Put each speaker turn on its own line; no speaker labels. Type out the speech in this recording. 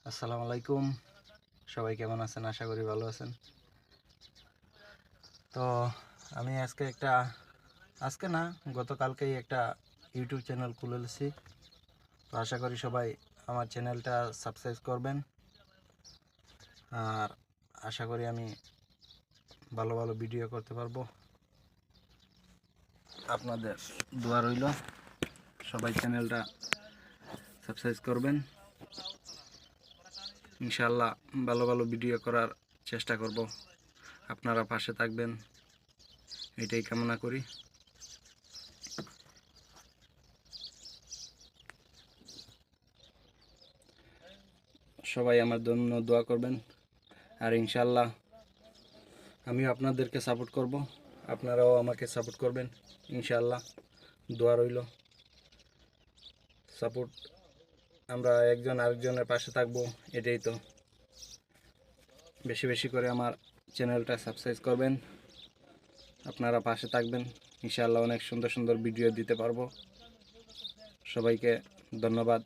আসসালামু আলাইকুম। সবাই কেমন আছেন? আশা করি ভালো আছেন। তো আমি আজকে না, গতকালকেই একটা ইউটিউব চ্যানেল খুলেছি। তো আশা করি সবাই আমার চ্যানেলটা সাবস্ক্রাইব করবেন। আর আশা করি আমি ভালো ভালো ভিডিও করতে পারবো। আপনাদের দোয়া রইল, সবাই চ্যানেলটা সাবস্ক্রাইব করবেন। ইনশাআল্লাহ ভালো ভালো ভিডিও করার চেষ্টা করব। আপনারা পাশে থাকবেন, এটাই কামনা করি। সবাই আমার জন্য দোয়া করবেন, আর ইনশাআল্লাহ আমিও আপনাদেরকে সাপোর্ট করব, আপনারাও আমাকে সাপোর্ট করবেন। ইনশাআল্লাহ দোয়া রইল। সাপোর্ট, আমরা একজন আরেকজনের পাশে থাকব, এটাই তো। বেশি বেশি করে আমার চ্যানেলটা সাবস্ক্রাইব করবেন, আপনারা পাশে থাকবেন। ইনশাআল্লাহ অনেক সুন্দর সুন্দর ভিডিও দিতে পারবো। সবাইকে ধন্যবাদ।